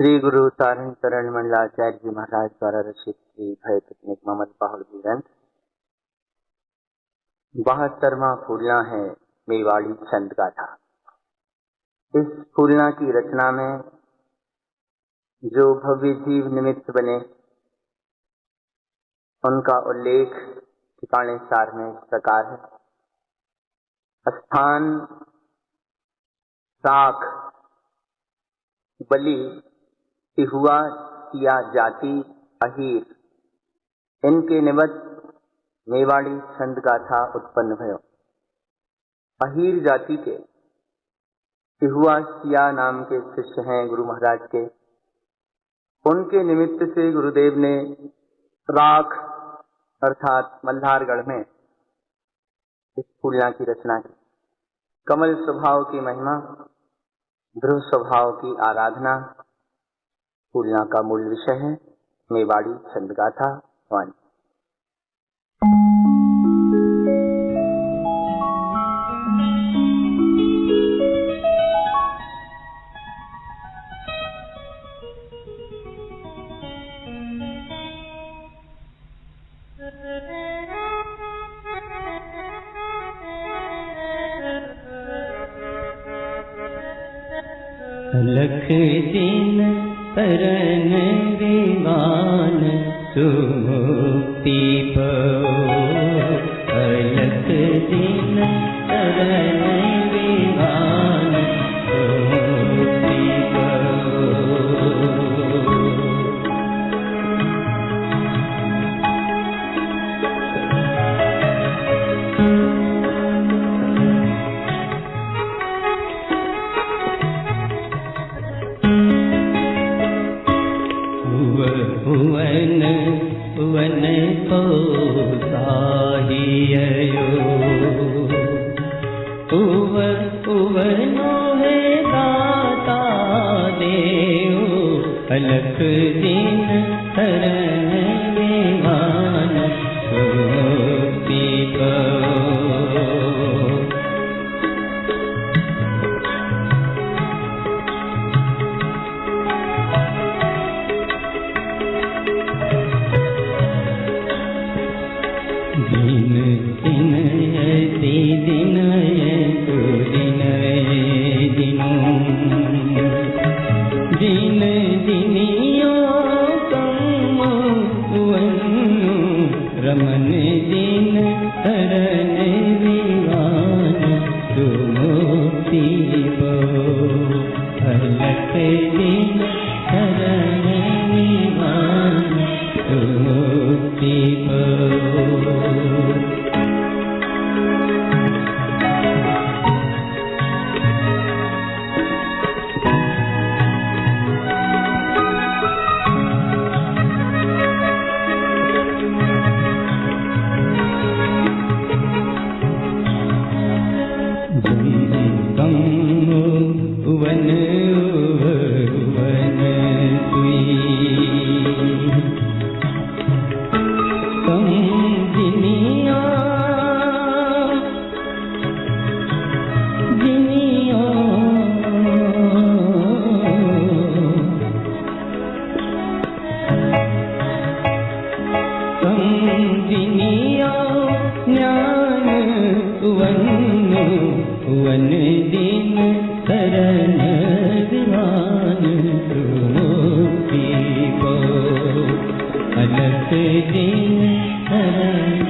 श्री गुरु तारण तरण मंडलाचार्य जी महाराज द्वारा रचित श्री भय तकनीक मोहम्मद बाहुल ग्रंथ 72वां फूलना है मेवाड़ी छंद गाथा। इस फूलना की रचना में जो भव्य जीव निमित्त बने उनका उल्लेख ठिकाने सार में इस प्रकार है। स्थान साख बलि तिहुआ सिया जाति अहीर इनके निमित्त मेवाड़ी छंद गाथा उत्पन्न भयो। अहीर जाति के तिहुआ सिया नाम के शिष्य हैं गुरु महाराज के। उनके निमित्त से गुरुदेव ने राख अर्थात मल्हारगढ़ में इस फूलना की रचना की। कमल स्वभाव की महिमा, ध्रुव स्वभाव की आराधना फूलना का मूल विषय है। मेवाड़ी छंद गाथा 1। लख दिन तरन दीवान सुमुक्ति पाओ। अलख दिन तरन दीवान सुमुक्ति पाओ। वन पोसाहियो उवनो है दाता देव। अलख दिन तरन दीवान सुमुक्ति पाओ। रमन दिन तरन दीवान सुमुक्ति पाओ। अलख दिन तरन दीवान सुमुक्ति पाओ। वन दिन तरन दीवान सुमुक्ति पाओ। अलख दिन तरन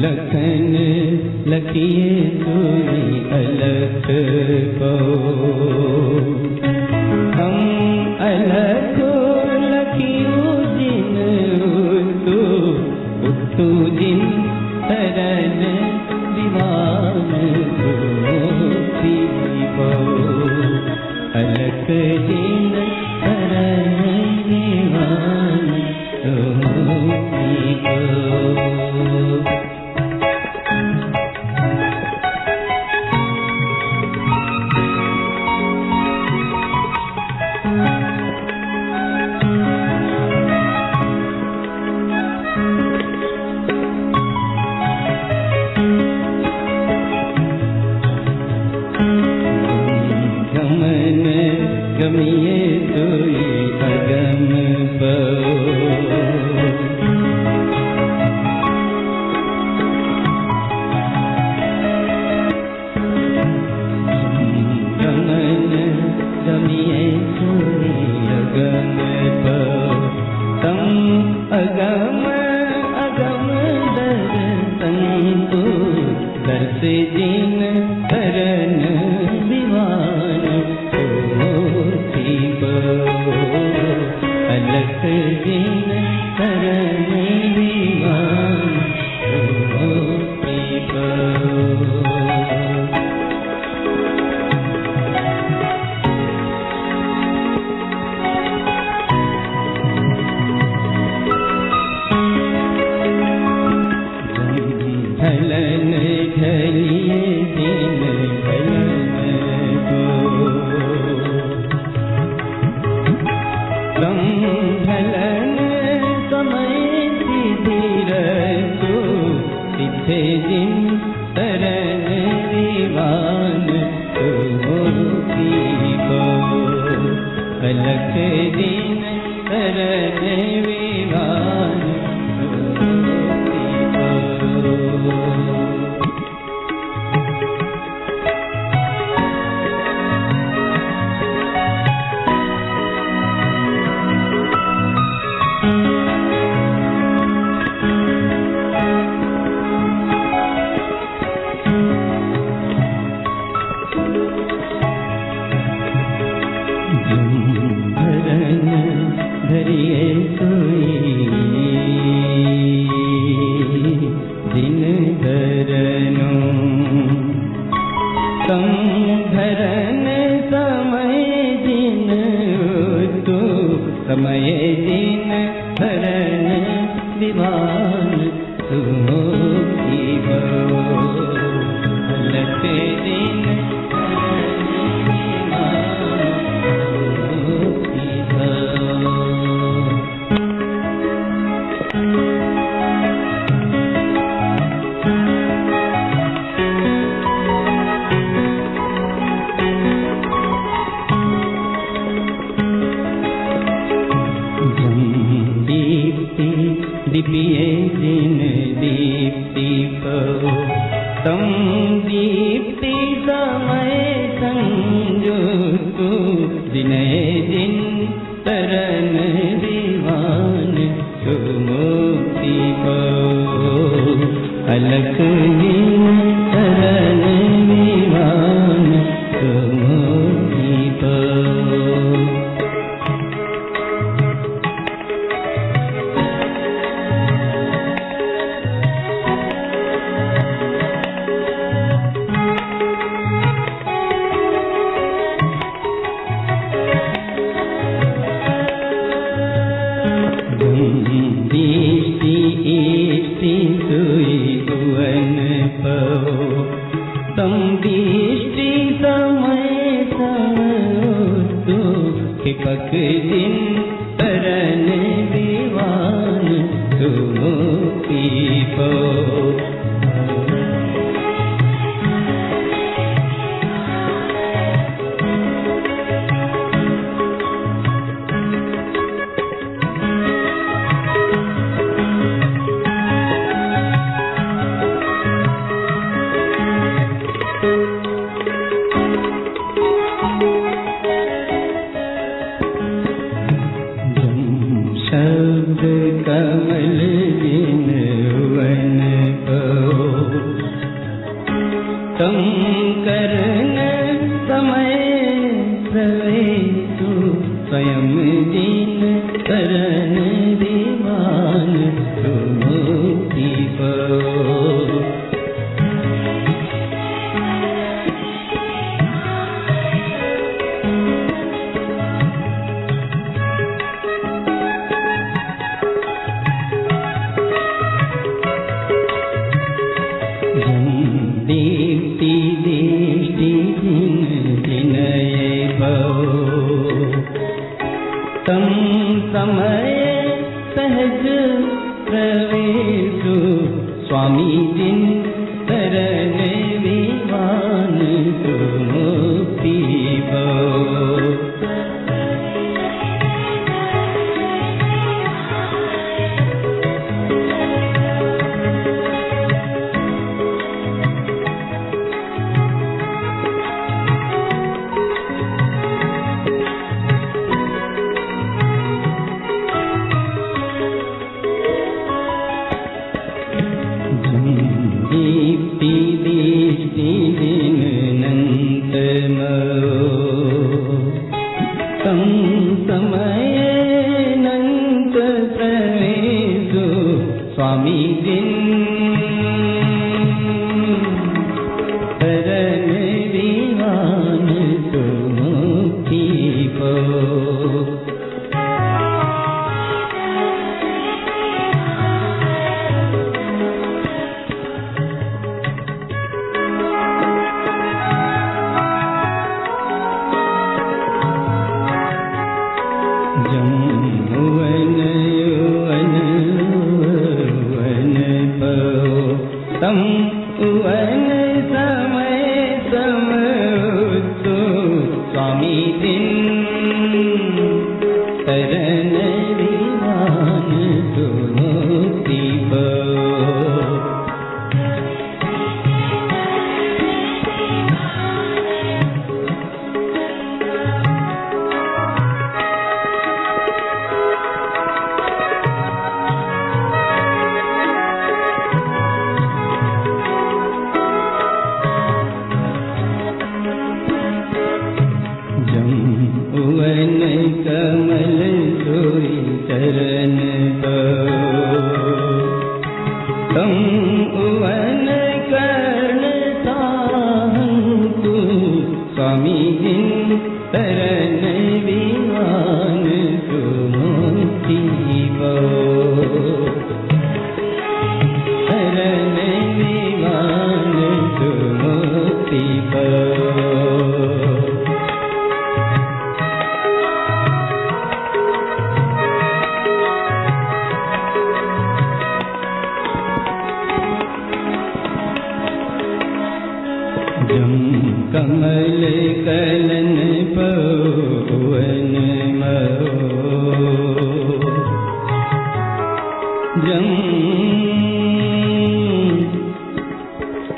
लखन लखिए सोई अलख को। हम अलख लखियो जिन उठू जिन तरन दीवान सुमुक्ति पाओ। अलख दिन तरन दीवान सुमुक्ति पाओ। शरण दीवान मोती अलख दिन शरण दीवान मोती ढलन ढलिए दिन ढलन को कम ढलन समय सिद्धि रखो सिद्धे दिन शरण दीवान मोती को अलख दिन शरण दीवान धरिए सोई दिन धरनो तम धरन समय दिन तो समय दिन धरन दीवान सुमोती अलख दिन दीपिए दिन दीप्ति पो तम दीप्ति समय संजोतु दिनय दिन शरण दीवान सुमोती पो अलख दिन शरण दीवान सुमोती पो दृष्टि इष्टि सुई भुवन पो तम दृष्टि समय समो कृपक दिन शरण दीवान सुमोती पो शब्द कमल दिन वन को तम करन समय प्रवेशु स्वयं दिन शरण दीवान सुमोती पो दीप्ति दृष्टि दिन दिनय भो तम समय सहज प्रवेशु स्वामी दिन शरण दीवान सुमोती पो दिन शरण विमान सुमुक्ति पाओ। जम्बुवन कमल सोई चरण तमुवन कर्ण ताहु स्वामी जिन शरण विमान सुमुक्ति पाओ। शरण विमान सुमुक्ति पाओ। जम कमल कलन पवन मो जम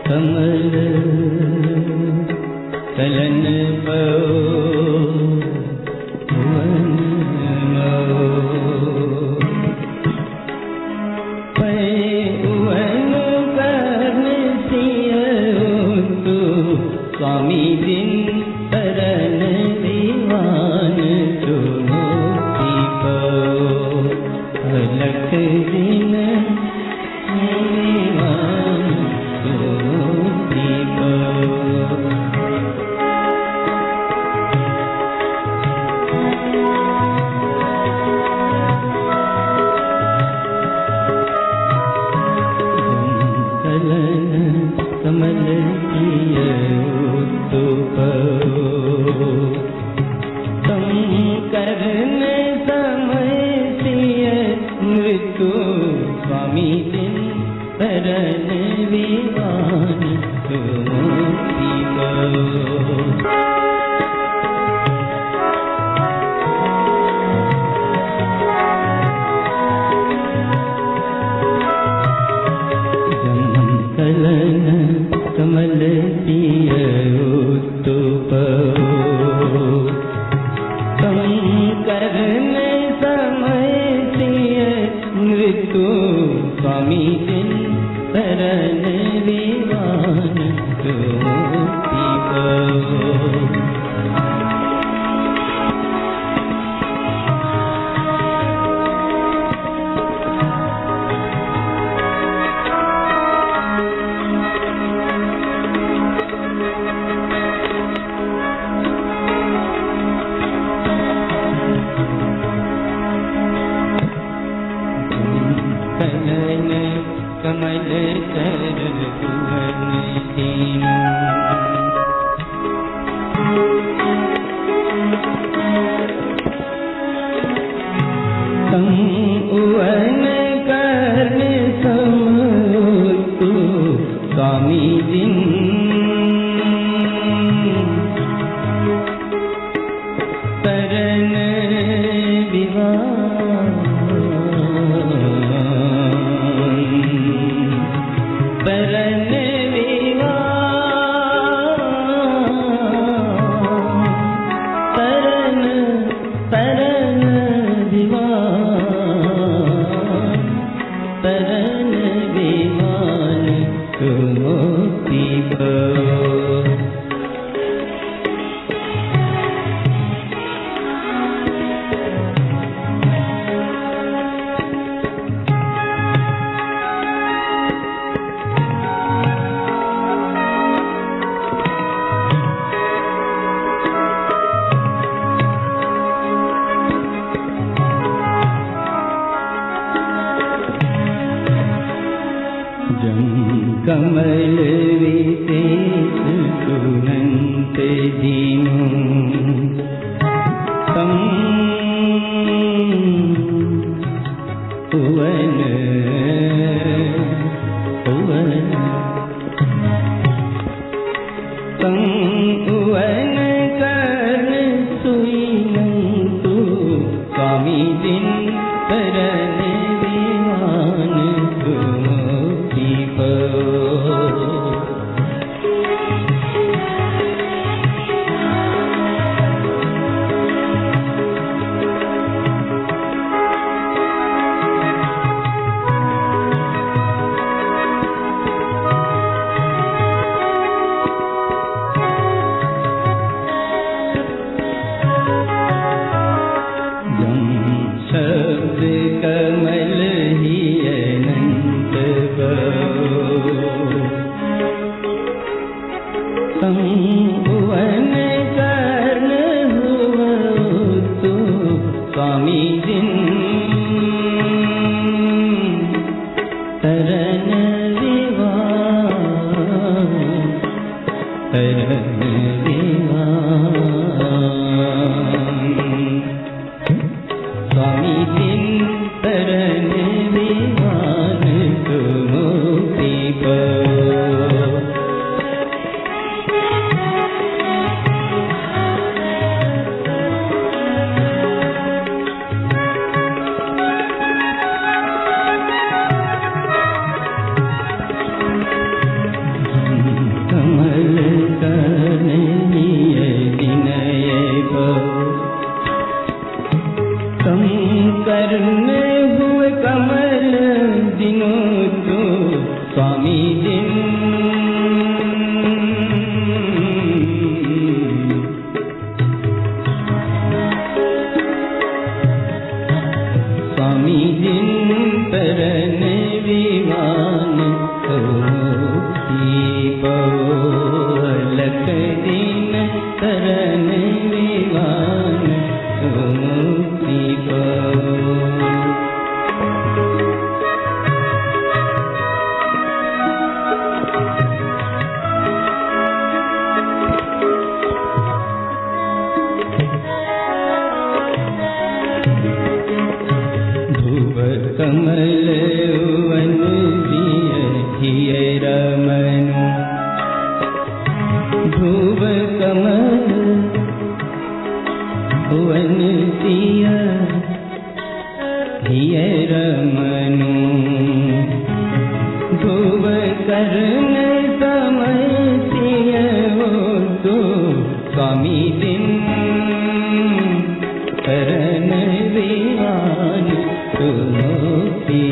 कमल कलन पवन मो स्वामी जिन शरण विमान सुमुक्ति पाओ। अलख दिन विमान सुमुक्ति पाओ। कमल तम करन समय सिय मृत्यु स्वामी जिन शरण विमान सुमुक्ति पाओ। कमल तो तम करन समय सिय मृत्यु स्वामी जिन शरण विमान सुमुक्ति पाओ। कमल चरण सुवन दीन तमुवन कर्ण समु स्वामी जिन शरण विमान शरण विमान सुमुक्ति पाओ। कमल विशेष सुनंत दीनो तम उवन उवन तम उवन कर्ण तम उवन कर्ण हुआ तो स्वामी जिन तरन स्वामी जिन तरन विवान मुक्ति कमल करणीय विनय कम करने हुए कमल दिनों तो स्वामी दिन स्वामी दिन तरन विमान लख दिन तरन विमान मुक्ति ध्रुव कमल वन दिय रमनु ध्रुव कमल वन दिय रमनु ध्रुव कर्ण समय सिय तो स्वामी दिन करन विवान मुक्ति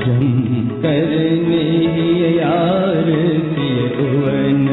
जम करने यार किय भुवन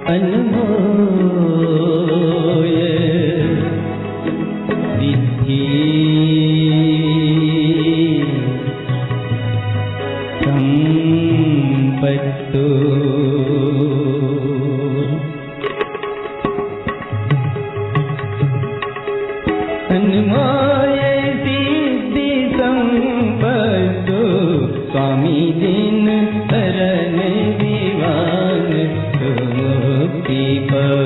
अनमोल सिद्धि संपत्तु अनमोल सिद्धि संपत्तु स्वामी दिन शरण दीवान मुक्ति पाओ।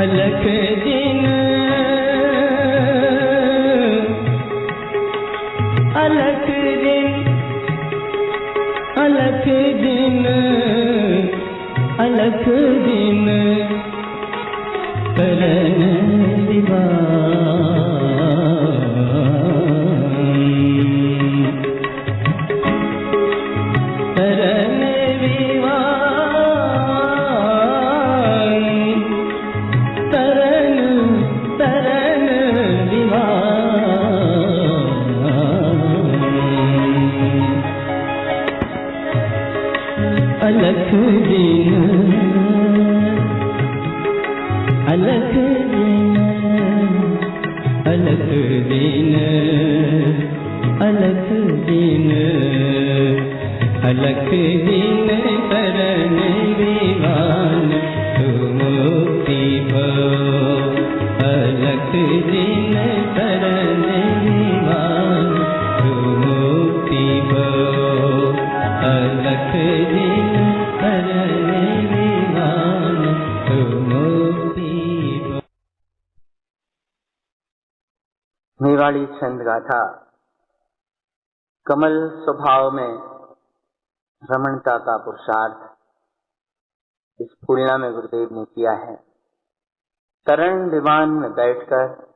अलख दिन अलख दिन अलख दिन अलख दिन करन अलख दिन अलख दिन अलख दिन अलख दिन अलख दिन शरण दीवान मुक्ति पाओ। अलख दिन शरण दीवान मुक्ति पाओ। अलख दिन शरण दीवान मुक्ति पाओ। मेवाड़ी छंद गाथा कमल स्वभाव में रमणता का पुरुषार्थ इस फूलना में गुरुदेव ने किया है। तरण दीवान में बैठकर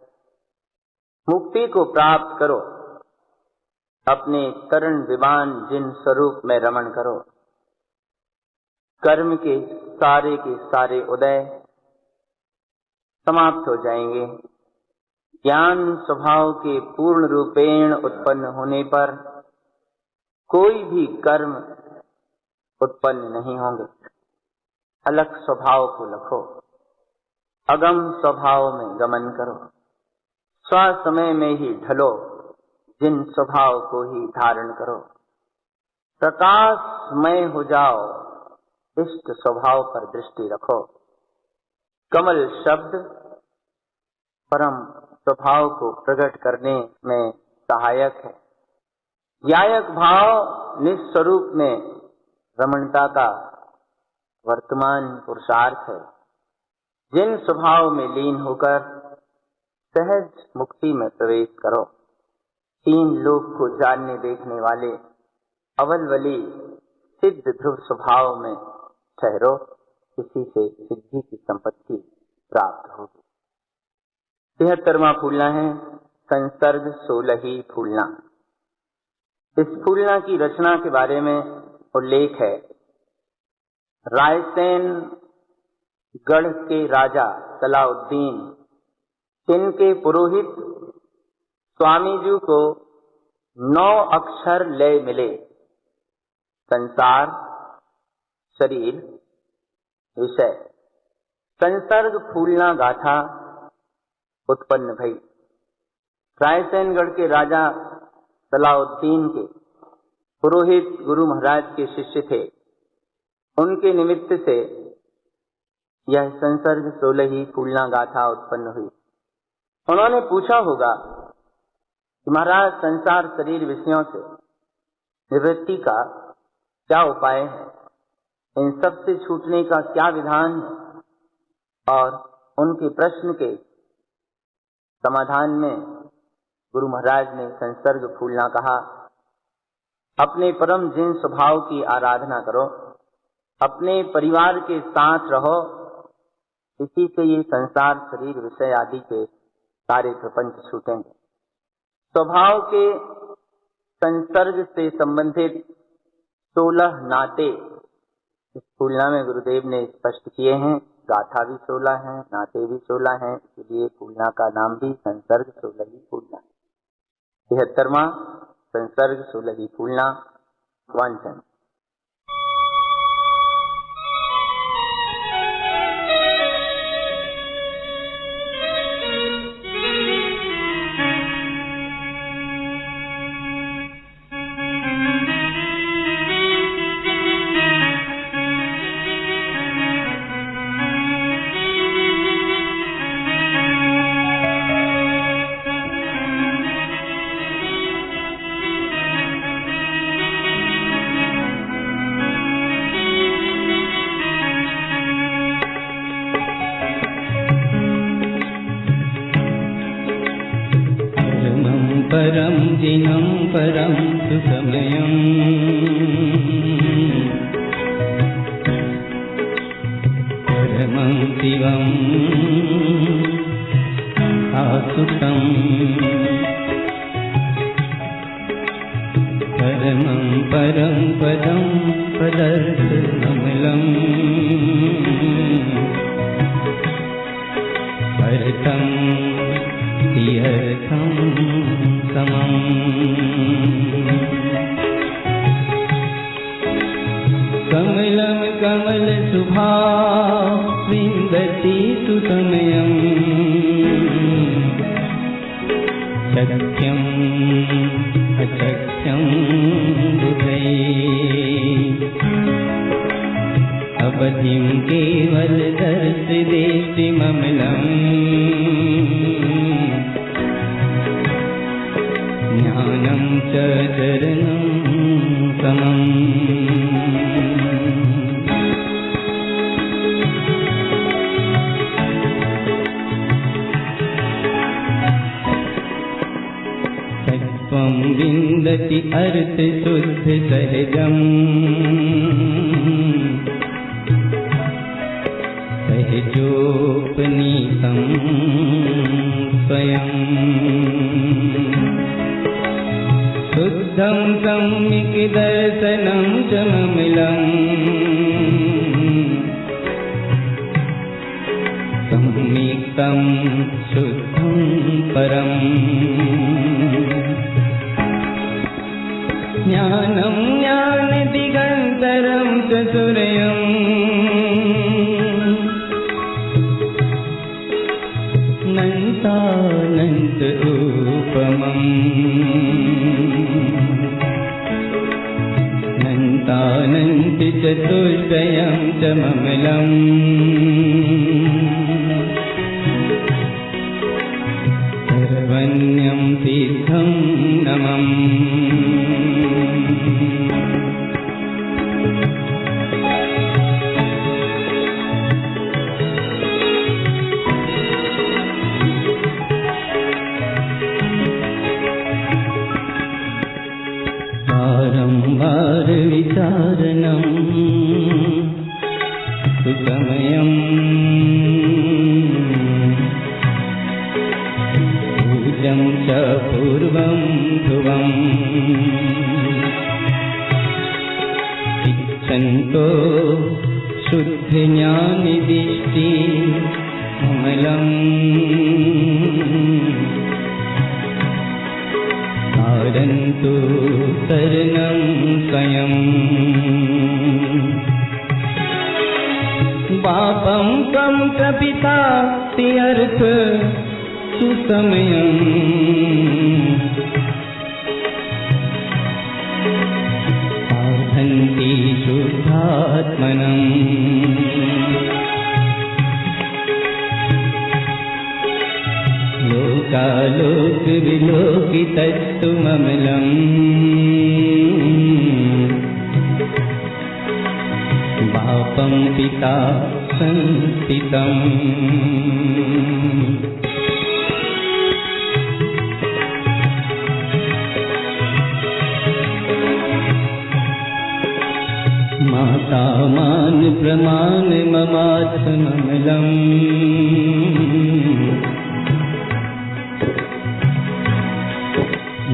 मुक्ति को प्राप्त करो, अपने तरण दीवान जिन स्वरूप में रमण करो। कर्म के सारे उदय समाप्त हो जाएंगे। ज्ञान स्वभाव के पूर्ण रूपेण उत्पन्न होने पर कोई भी कर्म उत्पन्न नहीं होंगे। अलख स्वभाव को लखो, अगम स्वभाव में गमन करो। स्व समय में ही ढलो, जिन स्वभाव को ही धारण करो। प्रकाशमय हो जाओ, इष्ट स्वभाव पर दृष्टि रखो। कमल शब्द परम स्वभाव को प्रकट करने में सहायक है। यायक भाव निस्वरूप में रमणता का वर्तमान पुरुषार्थ है। जिन स्वभाव में लीन होकर सहज मुक्ति में प्रवेश करो। तीन लोक को जानने देखने वाले अवलवली सिद्ध ध्रुव स्वभाव में ठहरो, किसी से सिद्धि की संपत्ति प्राप्त होगी। 73वां फूलना है संसर्ग 16ही फूलना। इस फूलना की रचना के बारे में उल्लेख है। रायसेन गढ़ के राजा सलाउद्दीन, इनके पुरोहित स्वामी जी को 9 अक्षर लय मिले। संसार, शरीर, विषय। संसर्ग फूलना गाथा उत्पन्न भई। रायसेनगढ़ के राजा सलाउद्दीन के पुरोहित गुरु महाराज के शिष्य थे। उनके निमित्त से यह संसर्ग 16ही फूलना गाथा उत्पन्न हुई। उन्होंने पूछा होगा कि महाराज, संसार, शरीर, विषयों से निवृत्ति का क्या उपाय है? इन सब से छूटने का क्या विधान है? और उनके प्रश्न के समाधान में गुरु महाराज ने संसर्ग फूलना कहा। अपने परम जिन स्वभाव की आराधना करो, अपने परिवार के साथ रहो, इसी से ये संसार, शरीर, विषय आदि के सारे प्रपंच छूटेंगे। स्वभाव के संसर्ग से संबंधित 16 नाते इस फूलना में गुरुदेव ने स्पष्ट किए हैं। गाथा भी 16 है, नाते भी 16 हैं, इसलिए फूलना का नाम भी संसर्ग 16 ही फूलना है। 73वां संसर्ग 16 फूलना वांछन। परम दिनं परम सुसमयं परमं शिवं आसुतं परमं परं पदं पदर्थममलं अर्थं तीर्थं समम् कमलं कमलशुभा विन्दति सुसमयं सत्यम् असत्यं बुधै अवधिं केवल दर्श देष्टिममलम् ज्ञानं च चरणं समम् सत्त्वं विन्दति अर्थ शुद्ध सहजम् सहजोपनीतं स्वयं शुद्धं सम्यक् दर्शनं च ममलम् सम्यक्तं शुद्धं परम् ज्ञानं ज्ञानदिगन्तरं च सूर्यम् नन्तानन्त रूपमम् नन्तानन्त चतुष्टयं च ममलम् सर्वण्यं सिद्धं नमम् बारंबार विचारणं सुसमयं पूजं च पूर्वं ध्रुवम् इच्छन्तो शुद्ध ज्ञानदिष्टि अमलम् कारन्तु शरणं स्वयं पापं त्वं प्रपिता त्यर्थ सुसमयम् साधन्ति शुद्धात्मनम् लोकालोक विलोकितस्तु ममलम् पापं पिता संस्थितम् माता मान प्रमाण ममात्ममलम्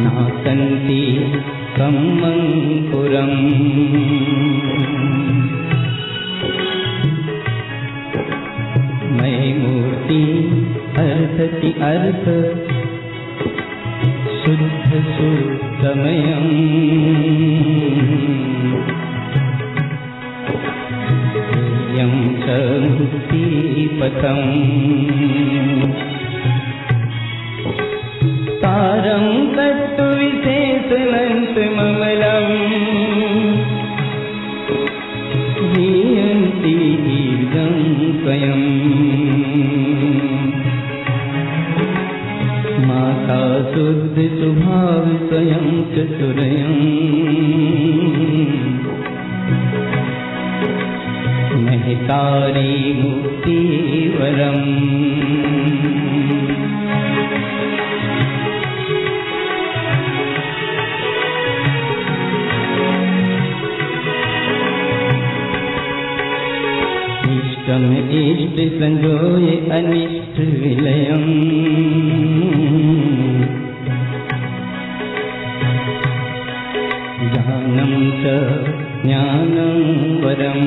नासन्ति सम्मङ्कुरम् मयि मूर्ति अर्थति अर्थ शुद्ध सुसमयम् यं च मुक्तिपथम् तारं तत्त्वविशेषमन्तममलम् हीयन्ति दीर्घं स्वयम् माता शुद्ध स्वभाव स्वयं चतुरयम् महतारी मुक्तिवरम् इष्टम इष्ट संजोय अनिष्ट विलयम् ज्ञानं च ज्ञानं वरम्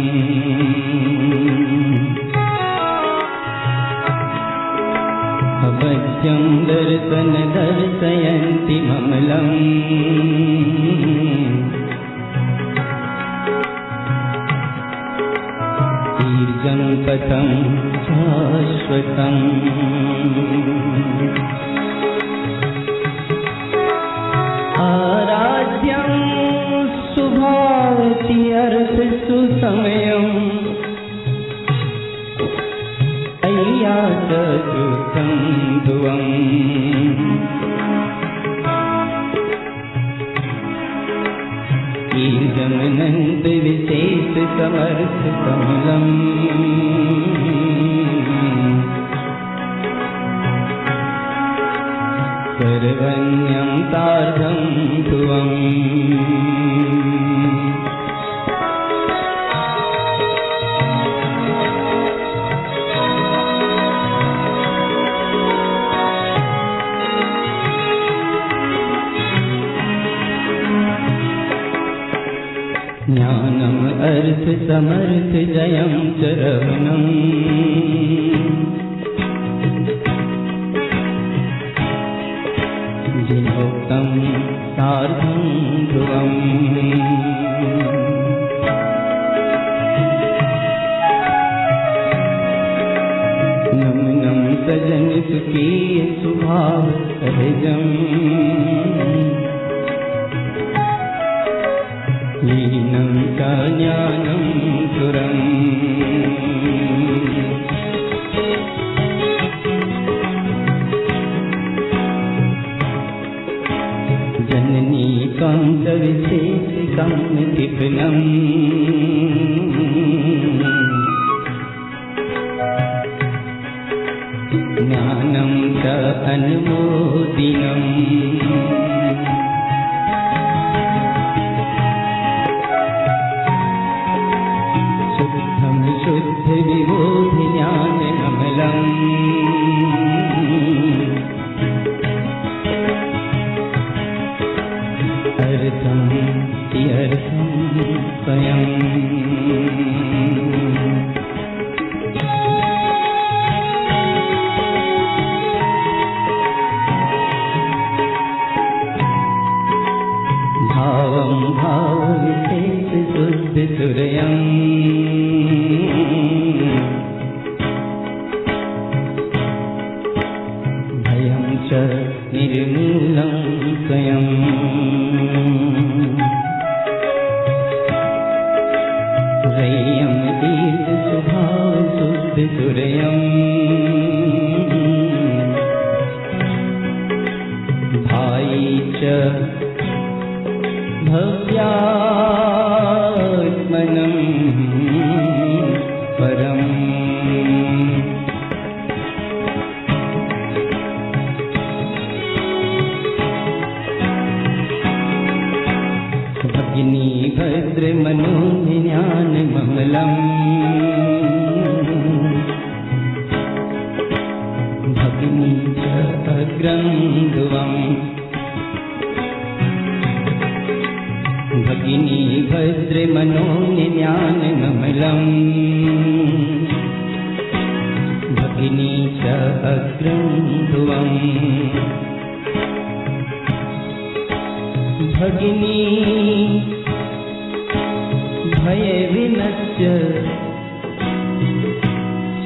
अवश्यं दर्शन दर्शयन्ति ममलम् दीर्घं पथं शाश्वतम् आराध्यं सुभावति अर्थ सुसमयम् अय्यात सुखं ध्रुवम् ईर्जमनन्द विशेष समर्थ कमलम् सर्वज्ञं तार्धं ध्रुवम् ज्ञानम् अर्थ समर्थ जयं चरवणम् जिनोक्तं सार्धं ध्रुवम् नमनं सजन सुखीय स्वभाव सहजम् लीनं च ज्ञानं सुरम् जननी कांत विशेषिकं विपुलम् ज्ञानं च अनुमोदिनम् शुद्ध विबोधि ज्ञान कमलम् अर्थं त्यर्थं स्वयम् भावं भावविशेष शुद्ध सुरयम् भयं च निर्मूलं स्वयम् रय्यं दीर्घ स्वभाव शुद्ध सुरयम् भाई च भव्यात्मनं परम् भगिनी भद्र मनोज्ञान ममलम् भगिनी च अग्रं ध्रुवम् भगिनी भद्र मनोज्ञान ममलम् भगिनी च अग्रं ध्रुवम् भगिनी भय विनश्य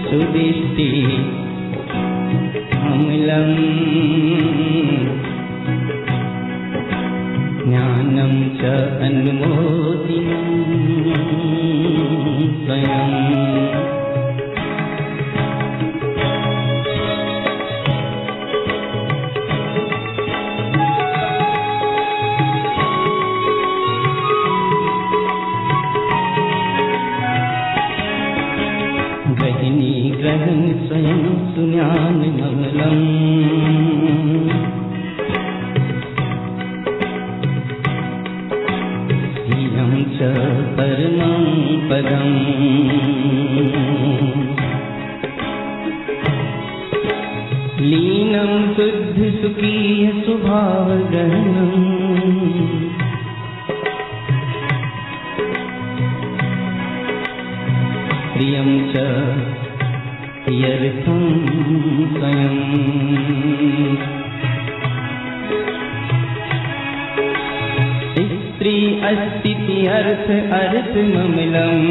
सुदिष्टि अमलं ज्ञानं च अनुमोदिनं स्वयम् गहिनी ग्रहण स्वयं सुज्ञान ममलम् इयं च परमं पदम् लीनं शुद्ध सुखीय स्वभाव ग्रहणम् प्रियं च यर्थं स्वयम् स्त्री अस्तिति अर्थ अर्थ ममलम्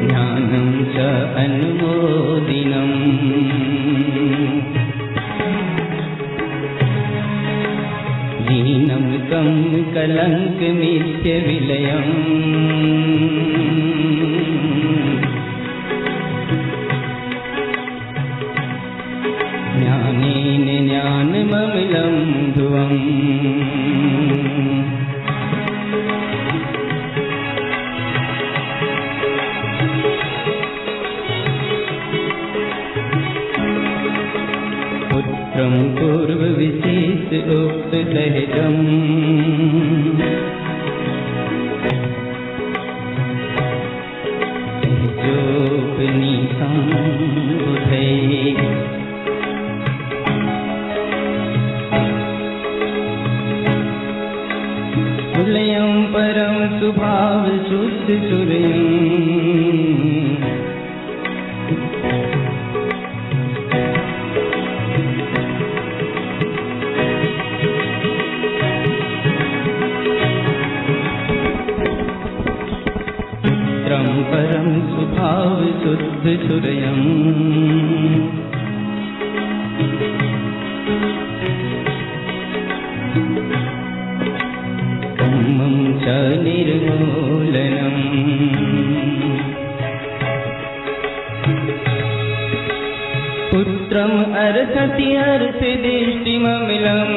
ज्ञानं च अनुमोदिनम् लीनं कं कलंक मिथ्य विलयम् ज्ञानेन ज्ञानममलं ध्रुवम् पुत्रं पूर्वविशेष उक्त सहजम् सहजोपनीतं बुधैः तुल्यं परं सुभाव शुद्ध सुरयम् परम सुभाव शुद्ध सुरयम् धम्मं च निर्मूलनम् पुत्रम् अर्हति अर्थदृष्टिममलम्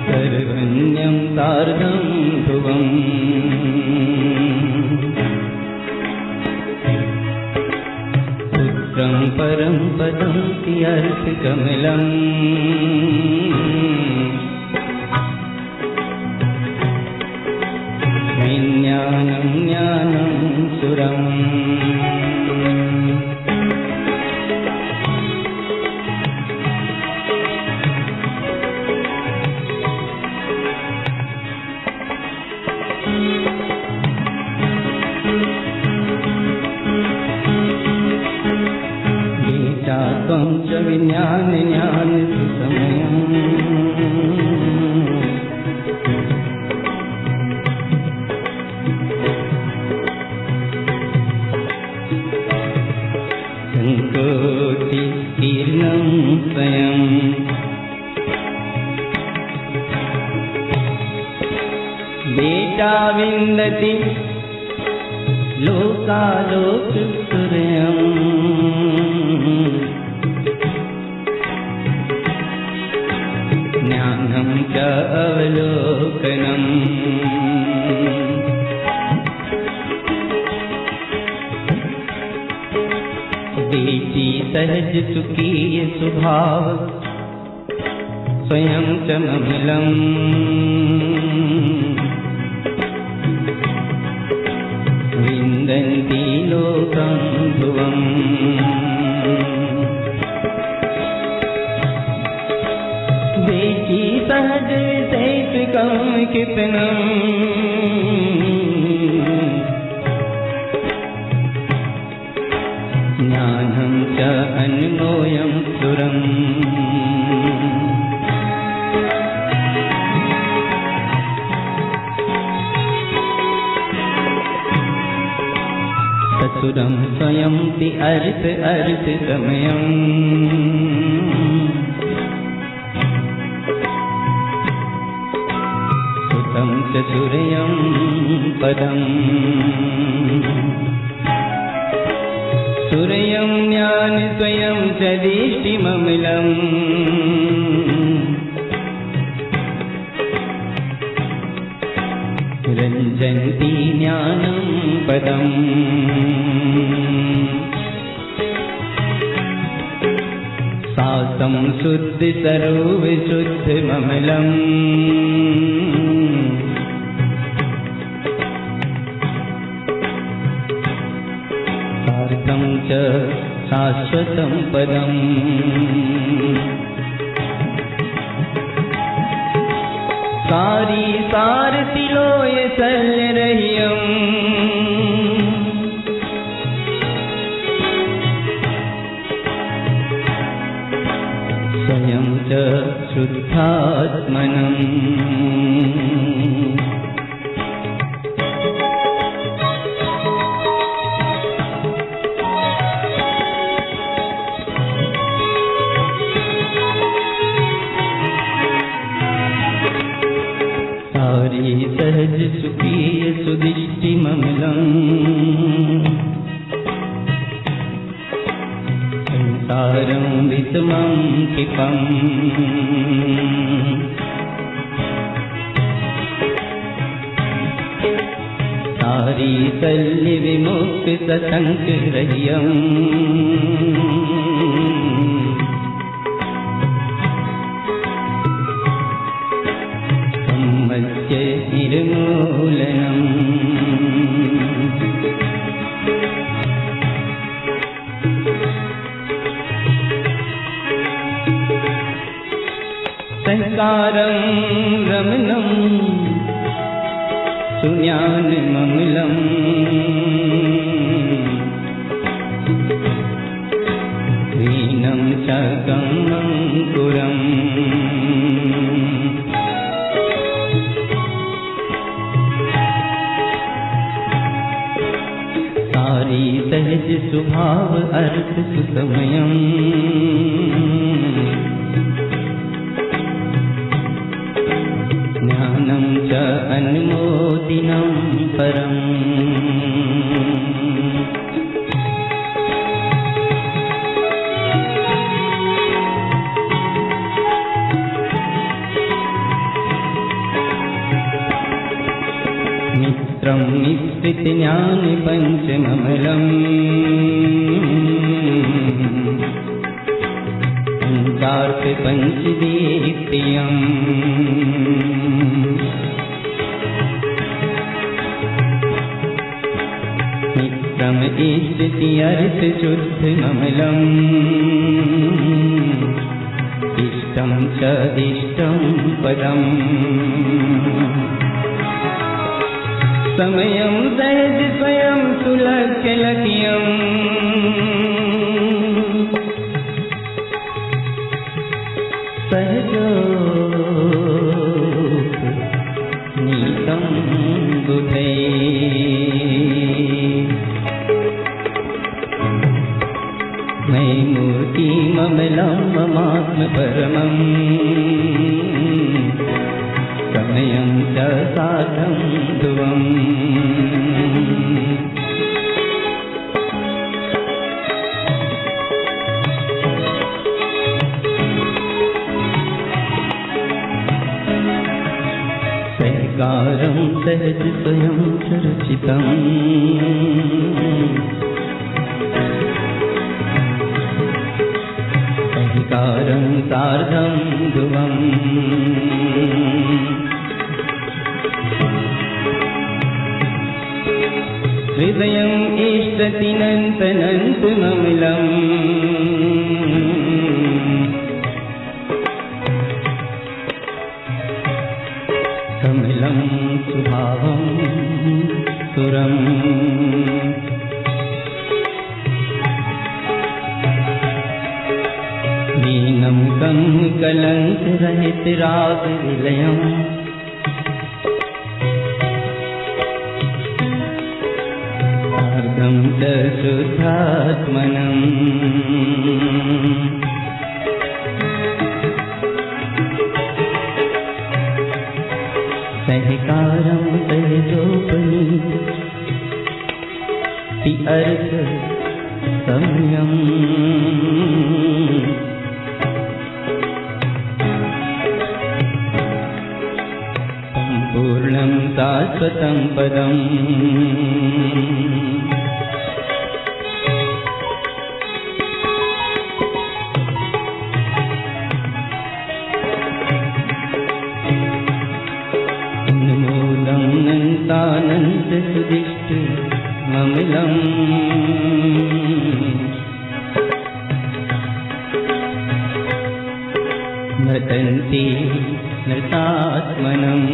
सर्वज्ञं सार्धं ध्रुवम् पुत्रं परं पदं अर्थकमलम् विज्ञानं ज्ञानं सुरम् त्वं च विज्ञान ज्ञान सुसमयम् संकोटि कीर्णं स्वयम् बेटा विन्दति लोकालोक सुरयम् ज्ञानं च अवलोकनम् बेटी सहज सुखीय स्वभाव स्वयं च ममलम् विन्दन्ति लोकं ध्रुवम् बेटी सहज विशेषकं कितनम् ससुरं स्वयं ति अर्थ अर्थ समयम् सुतं च सूर्यं पदम् सूर्यं ज्ञान स्वयं च दृष्टिममलम् रञ्जन्ति ज्ञानं पदम् सासं शुद्ध सर्व शुद्ध ममलम् सार्थं च शाश्वतं पदम् सारी सारतिलोय सल्यरह्यम् स्वयं च शुद्धात्मनम् सहज सुखीय सुदिष्टिममलम् संसारं विषमं क्षिपम् सारी शल्य विमुक्त ससंकरह्यम् निर्मूलनम् संस्कारं रमणं सुज्ञानममलम् हीनं शकं अंकुरम् सहज स्वभाव अर्थ सुसमयम् ज्ञानं च अनुमोदिनं परम् मित्रं निश्चित ज्ञान पंचममलम् पंचार्थ पंचदीप्तियम् मित्रम इष्टति अर्थ शुद्ध ममलम् इष्टं च इष्टं पदम् समयं सहज स्वयं सुलक्ष्य लक्ष्यम् सहजो नीतं बुधे मयि मूर्ति ममलं ममात्म परमम् समयं च साधं ध्रुवम् सहकारं सहज स्वयं चरचितम् सहकारं सार्धं ध्रुवम् हृदयम् इष्टति नन्तनन्तममलम् कमलं सुभावं सुरम् नीनं कं कलङ्करहित रागविलयम् सार्धं च शुद्धात्मनम् सहकारं सहजोपनीति अर्थ संयम संपूर्णं शाश्वतं पदम् अनंत सुदिष्ट ममलम् नृतन्ति नृतात्मनम्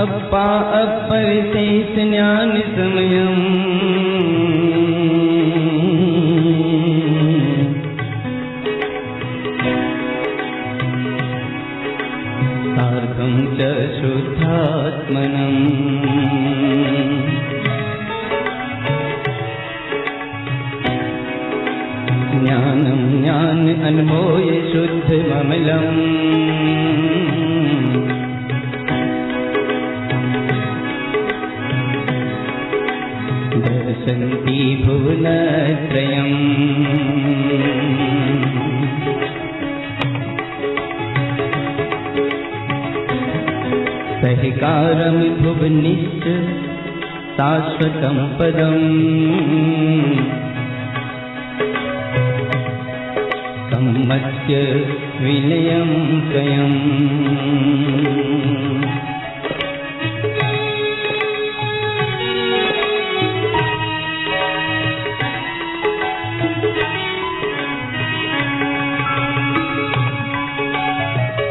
अप्पा अपरिशेष ज्ञान समयम् सार्धं च शुद्धात्मनम् ज्ञानं ज्ञान अनमोय शुद्ध ममलम् दर्शन्ति भुवनत्रयम् सहकारं भुवनिश्च शाश्वतं पदम् सम्मत्य विलयं स्वयम्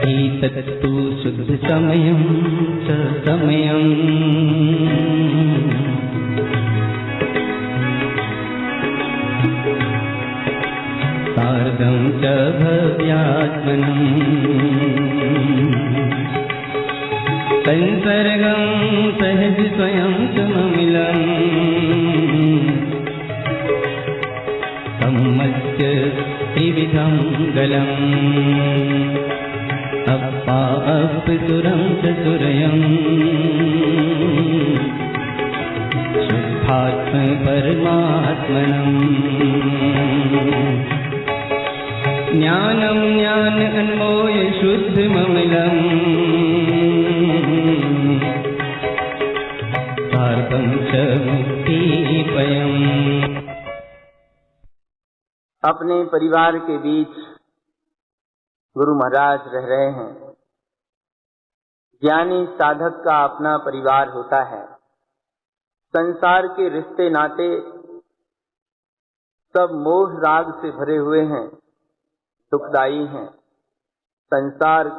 एतत्तु शुद्ध समयं च समयम् सार्धं च भव्यात्मनम् संसर्गं सहज स्वयं च ममिलम् सम्मत्य त्रिविधं गलम् अप्पा अपसुरं च सुरयम् शुद्धात्म परमात्मनम् ज्ञानं ज्ञान अन्मोय शुद्ध ममलम् सार्धं च मुक्तिपयम्। अपने परिवार के बीच गुरु महाराज रह रहे हैं। ज्ञानी साधक का अपना परिवार होता है। संसार के रिश्ते नाते सब मोह राग से भरे हुए हैं, दुखदायी हैं, संसार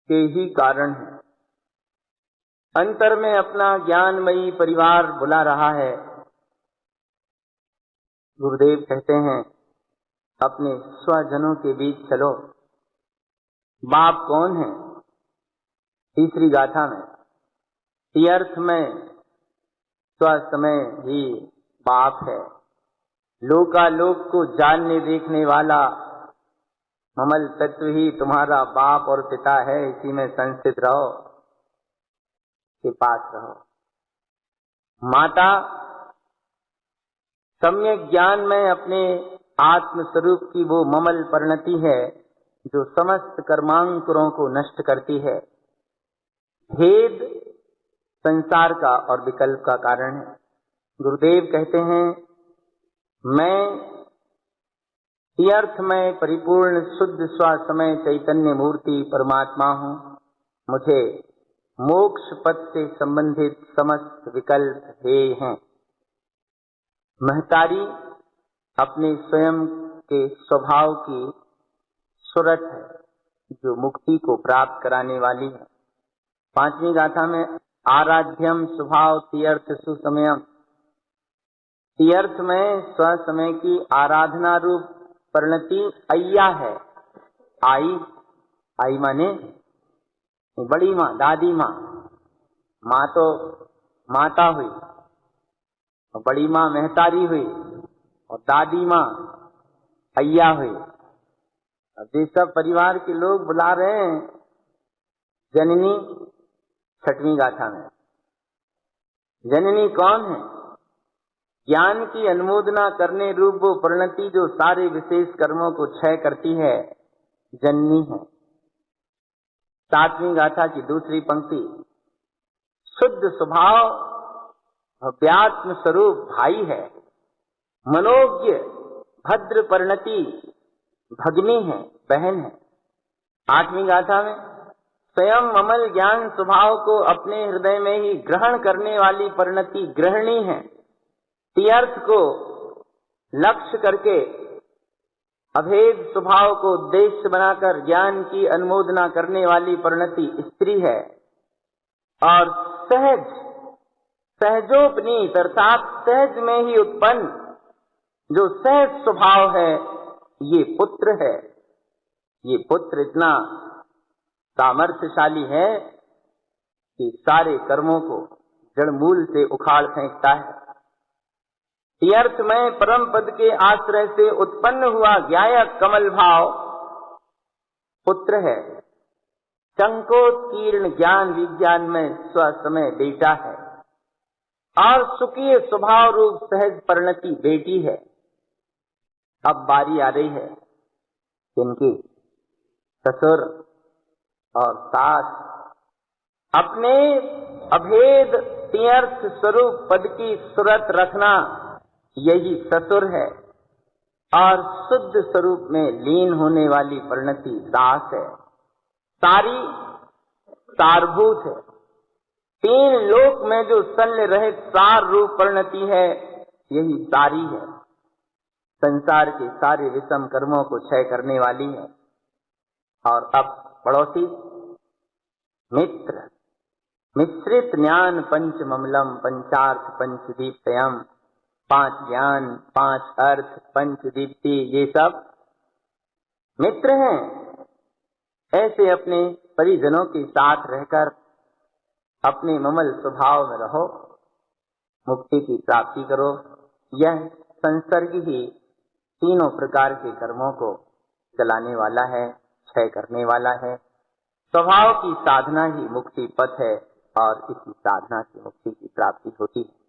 के ही कारण हैं। अंतर में अपना ज्ञानमयी परिवार बुला रहा है। गुरुदेव कहते हैं अपने स्वजनों के बीच चलो। बाप कौन है? तीसरी गाथा में तीर्थ में स्वसमय ही बाप है। लोकालोक को जानने देखने वाला ममल तत्व ही तुम्हारा बाप और पिता है। इसी में संस्थित रहो, के पास रहो। माता सम्यक ज्ञान में अपने आत्म स्वरूप की वो ममल परिणति है जो समस्त कर्मांकुरों को नष्ट करती है। भेद संसार का और विकल्प का कारण है। गुरुदेव कहते हैं मैं तीर्थ में परिपूर्ण शुद्ध स्वसमय चैतन्य मूर्ति परमात्मा हूँ। मुझे मोक्ष पथ से संबंधित समस्त विकल्प हेय हैं। महतारी अपने स्वयं के स्वभाव की सुरत है जो मुक्ति को प्राप्त कराने वाली है। पांचवी गाथा में आराध्यम स्वभाव तीर्थ सुसमयम। तीर्थ में स्वसमय की आराधना रूप परिणति अय्या है। आई माने बड़ी माँ, दादी माँ, माँ तो माता हुई, और बड़ी माँ महतारी हुई, और दादी माँ अय्या हुई। अब ये सब परिवार के लोग बुला रहे हैं जननी छठवीं गाथा में। जननी कौन है? ज्ञान की अनुमोदना करने रूप वो परिणति जो सारे विशेष कर्मों को क्षय करती है, जननी है। सातवीं गाथा की दूसरी पंक्ति, शुद्ध स्वभाव भव्यात्म स्वरूप भाई है, मनोज्ञ भद्र परिणति भगिनी है, बहन है। आठवीं गाथा में स्वयं अमल ज्ञान स्वभाव को अपने हृदय में ही ग्रहण करने वाली परिणति गृहिणी है। तीर्थ को लक्ष्य करके अभेद स्वभाव को उद्देश्य बनाकर ज्ञान की अनुमोदना करने वाली परिणति स्त्री है। और सहज सहजोपनीत अर्थात सहज में ही उत्पन्न जो सहज स्वभाव है, ये पुत्र है। ये पुत्र इतना सामर्थ्यशाली है कि सारे कर्मों को जड़ मूल से उखाड़ फेंकता है। तीर्थ में परम पद के आश्रय से उत्पन्न हुआ ज्ञायक कमल भाव पुत्र है। संकोचकीर्ण ज्ञान विज्ञान में स्वसमय बेटा है, और सुखी स्वभाव रूप सहज परिणति बेटी है। अब बारी आ रही है इनकी ससुर और सास अपने अभेद तीर्थ स्वरूप पद की सुरत रखना, यही ससुर है। और शुद्ध स्वरूप में लीन होने वाली परिणति सास है। सारी सारभूत है। तीन लोक में जो शल्य रहित सार रूप परिणति है, यही सारी है। संसार के सारे विषम कर्मों को क्षय करने वाली है। और अब पड़ोसी मित्र, मिश्रित ज्ञान पंच ममलम पंचार्थ पंच दीप्तयम, 5 ज्ञान 5 अर्थ पंच दीप्ति, ये सब मित्र हैं। ऐसे अपने परिजनों के साथ रहकर अपने ममल स्वभाव में रहो, मुक्ति की प्राप्ति करो। यह संसर्ग ही तीनों प्रकार के कर्मों को चलाने वाला है, क्षय करने वाला है। स्वभाव की साधना ही मुक्ति पथ है, और इसी साधना से मुक्ति की प्राप्ति होती है।